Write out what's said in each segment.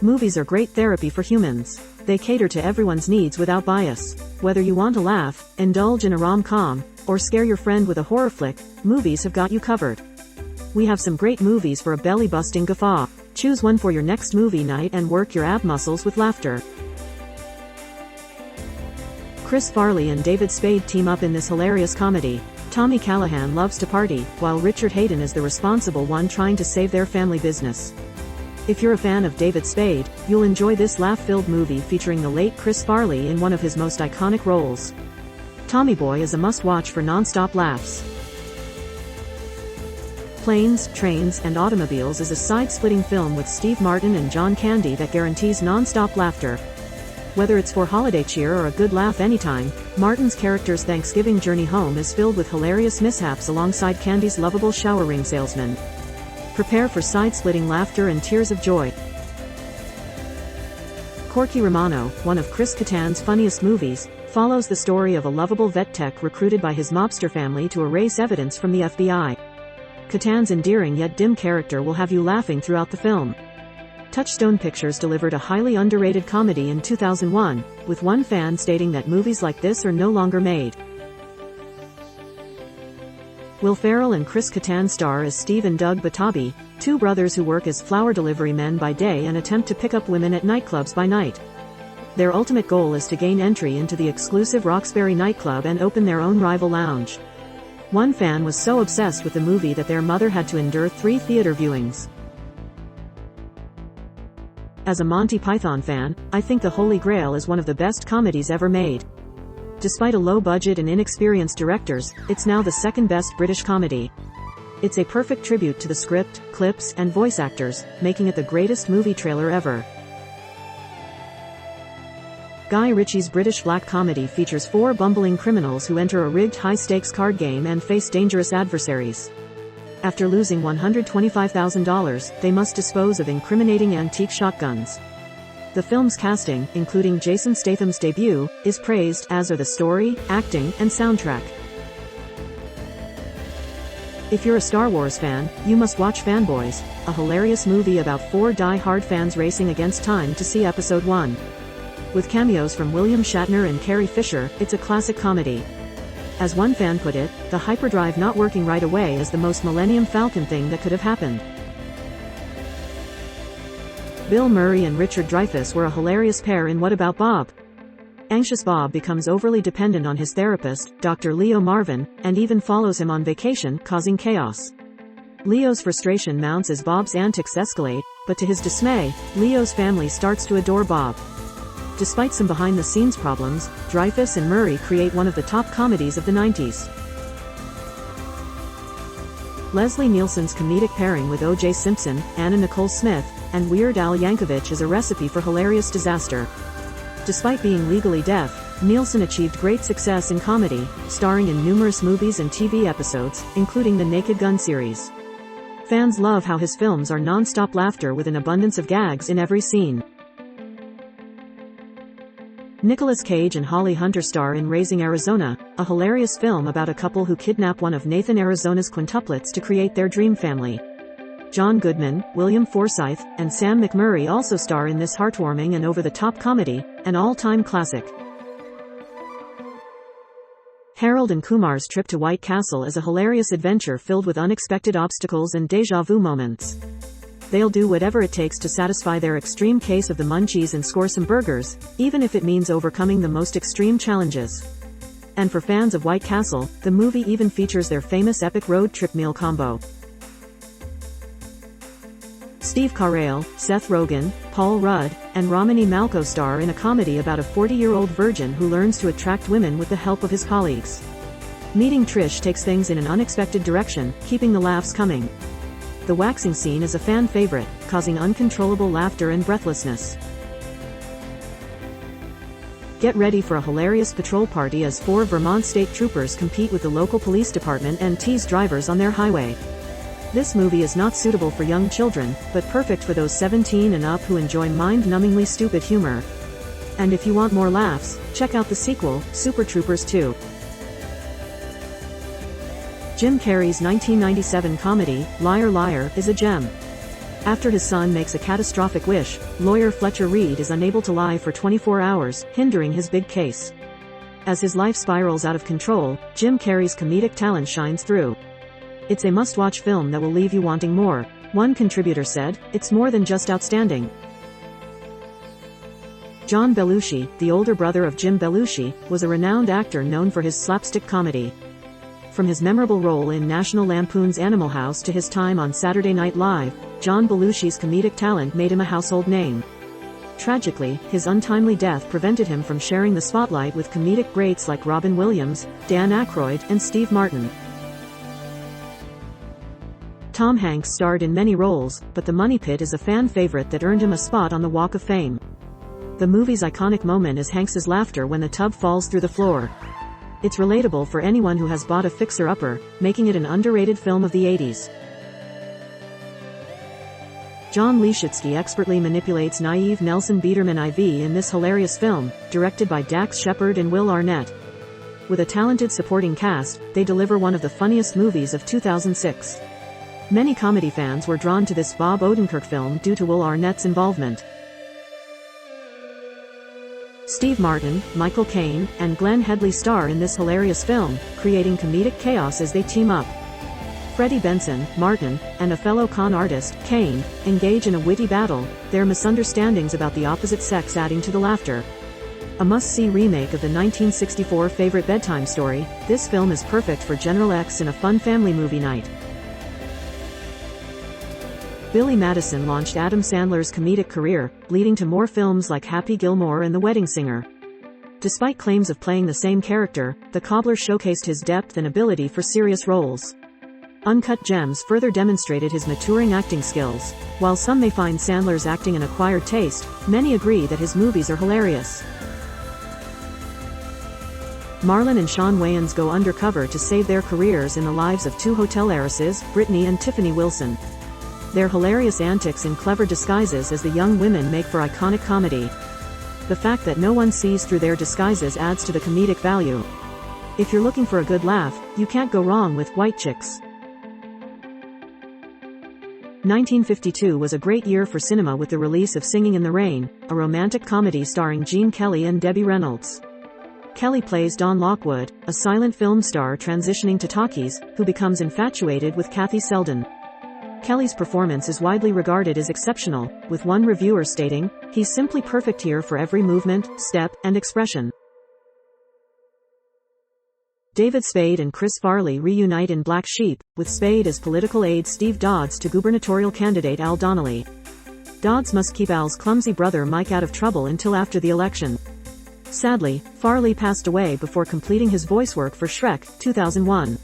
Movies are great therapy for humans. They cater to everyone's needs without bias. Whether you want to laugh, indulge in a rom-com, or scare your friend with a horror flick, movies have got you covered. We have some great movies for a belly-busting guffaw. Choose one for your next movie night and work your ab muscles with laughter. Chris Farley and David Spade team up in this hilarious comedy. Tommy Callahan loves to party, while Richard Hayden is the responsible one trying to save their family business. If you're a fan of David Spade, you'll enjoy this laugh-filled movie featuring the late Chris Farley in one of his most iconic roles. Tommy Boy is a must-watch for non-stop laughs. Planes, Trains, and Automobiles is a side-splitting film with Steve Martin and John Candy that guarantees non-stop laughter. Whether it's for holiday cheer or a good laugh anytime, Martin's character's Thanksgiving journey home is filled with hilarious mishaps alongside Candy's lovable shower ring salesman. Prepare for side-splitting laughter and tears of joy. Corky Romano, one of Chris Kattan's funniest movies, follows the story of a lovable vet tech recruited by his mobster family to erase evidence from the FBI. Kattan's endearing yet dim character will have you laughing throughout the film. Touchstone Pictures delivered a highly underrated comedy in 2001, with one fan stating that movies like this are no longer made. Will Ferrell and Chris Kattan star as Steve and Doug Batabi, two brothers who work as flower delivery men by day and attempt to pick up women at nightclubs by night. Their ultimate goal is to gain entry into the exclusive Roxbury nightclub and open their own rival lounge. One fan was so obsessed with the movie that their mother had to endure 3 theater viewings. As a Monty Python fan, I think The Holy Grail is one of the best comedies ever made. Despite a low budget and inexperienced directors, it's now the second best British comedy. It's a perfect tribute to the script, clips, and voice actors, making it the greatest movie trailer ever. Guy Ritchie's British black comedy features 4 bumbling criminals who enter a rigged high-stakes card game and face dangerous adversaries. After losing $125,000, they must dispose of incriminating antique shotguns. The film's casting, including Jason Statham's debut, is praised, as are the story, acting, and soundtrack. If you're a Star Wars fan, you must watch Fanboys, a hilarious movie about 4 die-hard fans racing against time to see Episode 1. With cameos from William Shatner and Carrie Fisher, it's a classic comedy. As one fan put it, the hyperdrive not working right away is the most Millennium Falcon thing that could have happened. Bill Murray and Richard Dreyfuss were a hilarious pair in What About Bob? Anxious Bob becomes overly dependent on his therapist, Dr. Leo Marvin, and even follows him on vacation, causing chaos. Leo's frustration mounts as Bob's antics escalate, but to his dismay, Leo's family starts to adore Bob. Despite some behind-the-scenes problems, Dreyfuss and Murray create one of the top comedies of the 90s. Leslie Nielsen's comedic pairing with O.J. Simpson, Anna Nicole Smith, and Weird Al Yankovic is a recipe for hilarious disaster. Despite being legally deaf, Nielsen achieved great success in comedy, starring in numerous movies and TV episodes, including the Naked Gun series. Fans love how his films are non-stop laughter with an abundance of gags in every scene. Nicolas Cage and Holly Hunter star in Raising Arizona, a hilarious film about a couple who kidnap one of Nathan Arizona's quintuplets to create their dream family. John Goodman, William Forsythe, and Sam McMurray also star in this heartwarming and over-the-top comedy, an all-time classic. Harold and Kumar's trip to White Castle is a hilarious adventure filled with unexpected obstacles and déjà vu moments. They'll do whatever it takes to satisfy their extreme case of the munchies and score some burgers, even if it means overcoming the most extreme challenges. And for fans of White Castle, the movie even features their famous epic road trip meal combo. Steve Carell, Seth Rogen, Paul Rudd, and Romany Malco star in a comedy about a 40-year-old virgin who learns to attract women with the help of his colleagues. Meeting Trish takes things in an unexpected direction, keeping the laughs coming. The waxing scene is a fan favorite, causing uncontrollable laughter and breathlessness. Get ready for a hilarious patrol party as 4 Vermont state troopers compete with the local police department and tease drivers on their highway. This movie is not suitable for young children, but perfect for those 17 and up who enjoy mind-numbingly stupid humor. And if you want more laughs, check out the sequel, Super Troopers 2. Jim Carrey's 1997 comedy, Liar Liar, is a gem. After his son makes a catastrophic wish, lawyer Fletcher Reed is unable to lie for 24 hours, hindering his big case. As his life spirals out of control, Jim Carrey's comedic talent shines through. It's a must-watch film that will leave you wanting more. One contributor said, "It's more than just outstanding." John Belushi, the older brother of Jim Belushi, was a renowned actor known for his slapstick comedy. From his memorable role in National Lampoon's Animal House to his time on Saturday Night Live, John Belushi's comedic talent made him a household name. Tragically, his untimely death prevented him from sharing the spotlight with comedic greats like Robin Williams, Dan Aykroyd, and Steve Martin. Tom Hanks starred in many roles, but The Money Pit is a fan favorite that earned him a spot on the Walk of Fame. The movie's iconic moment is Hanks's laughter when the tub falls through the floor. It's relatable for anyone who has bought a fixer-upper, making it an underrated film of the 80s. John Leschitsky expertly manipulates naive Nelson Biederman IV in this hilarious film, directed by Dax Shepard and Will Arnett. With a talented supporting cast, they deliver one of the funniest movies of 2006. Many comedy fans were drawn to this Bob Odenkirk film due to Will Arnett's involvement. Steve Martin, Michael Caine, and Glenn Headley star in this hilarious film, creating comedic chaos as they team up. Freddie Benson, Martin, and a fellow con artist, Caine, engage in a witty battle, their misunderstandings about the opposite sex adding to the laughter. A must-see remake of the 1964 favorite bedtime story, this film is perfect for General X in a fun family movie night. Billy Madison launched Adam Sandler's comedic career, leading to more films like Happy Gilmore and The Wedding Singer. Despite claims of playing the same character, the cobbler showcased his depth and ability for serious roles. Uncut Gems further demonstrated his maturing acting skills. While some may find Sandler's acting an acquired taste, many agree that his movies are hilarious. Marlon and Shawn Wayans go undercover to save their careers in the lives of two hotel heiresses, Brittany and Tiffany Wilson. Their hilarious antics and clever disguises as the young women make for iconic comedy. The fact that no one sees through their disguises adds to the comedic value. If you're looking for a good laugh, you can't go wrong with White Chicks. 1952 was a great year for cinema with the release of Singing in the Rain, a romantic comedy starring Gene Kelly and Debbie Reynolds. Kelly plays Dawn Lockwood, a silent film star transitioning to talkies, who becomes infatuated with Kathy Selden. Kelly's performance is widely regarded as exceptional, with one reviewer stating, "He's simply perfect here for every movement, step, and expression." David Spade and Chris Farley reunite in Black Sheep, with Spade as political aide Steve Dodds to gubernatorial candidate Al Donnelly. Dodds must keep Al's clumsy brother Mike out of trouble until after the election. Sadly, Farley passed away before completing his voice work for Shrek, 2001.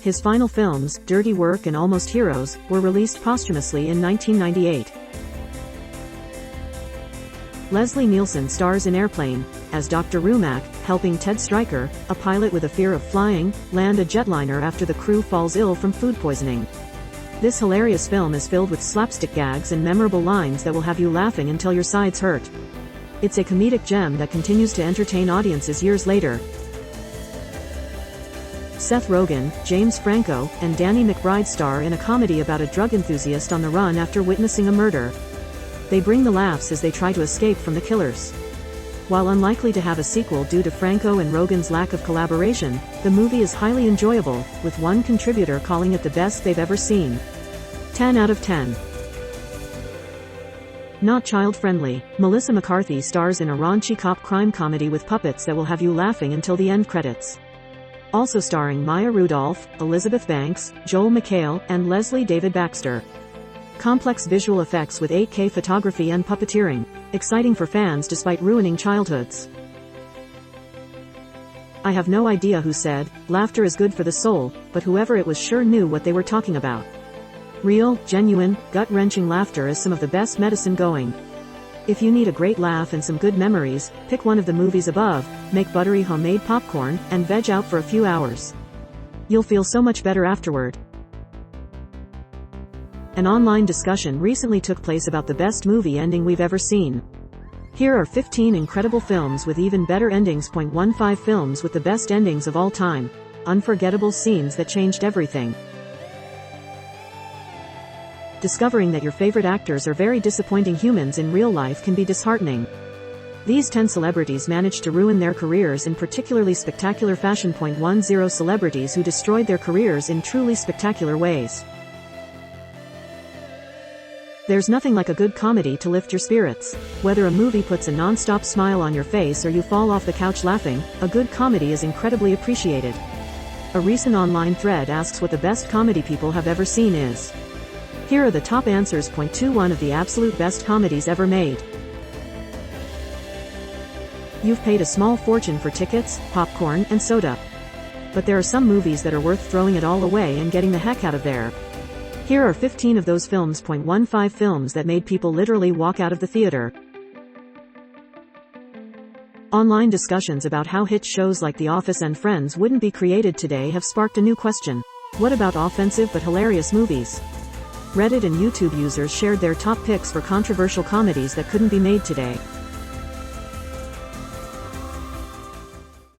His final films, Dirty Work and Almost Heroes, were released posthumously in 1998. Leslie Nielsen stars in Airplane, as Dr. Rumack, helping Ted Stryker, a pilot with a fear of flying, land a jetliner after the crew falls ill from food poisoning. This hilarious film is filled with slapstick gags and memorable lines that will have you laughing until your sides hurt. It's a comedic gem that continues to entertain audiences years later. Seth Rogen, James Franco, and Danny McBride star in a comedy about a drug enthusiast on the run after witnessing a murder. They bring the laughs as they try to escape from the killers. While unlikely to have a sequel due to Franco and Rogen's lack of collaboration, the movie is highly enjoyable, with one contributor calling it the best they've ever seen. 10 out of 10. Not child-friendly, Melissa McCarthy stars in a raunchy cop crime comedy with puppets that will have you laughing until the end credits. Also starring Maya Rudolph, Elizabeth Banks, Joel McHale, and Leslie David Baxter. Complex visual effects with 8K photography and puppeteering. Exciting for fans despite ruining childhoods. I have no idea who said, "Laughter is good for the soul," but whoever it was sure knew what they were talking about. Real, genuine, gut-wrenching laughter is some of the best medicine going. If you need a great laugh and some good memories, pick one of the movies above, make buttery homemade popcorn, and veg out for a few hours. You'll feel so much better afterward. An online discussion recently took place about the best movie ending we've ever seen. Here are 15 incredible films with even better endings. 15 films with the best endings of all time. Unforgettable scenes that changed everything. Discovering that your favorite actors are very disappointing humans in real life can be disheartening. These 10 celebrities managed to ruin their careers in particularly spectacular fashion. 10 Celebrities who destroyed their careers in truly spectacular ways. There's nothing like a good comedy to lift your spirits. Whether a movie puts a non-stop smile on your face or you fall off the couch laughing, a good comedy is incredibly appreciated. A recent online thread asks what the best comedy people have ever seen is. Here are the top answers. 21 of the absolute best comedies ever made. You've paid a small fortune for tickets, popcorn, and soda. But there are some movies that are worth throwing it all away and getting the heck out of there. Here are 15 of those films. 15 Films that made people literally walk out of the theater. Online discussions about how hit shows like The Office and Friends wouldn't be created today have sparked a new question. What about offensive but hilarious movies? Reddit and YouTube users shared their top picks for controversial comedies that couldn't be made today.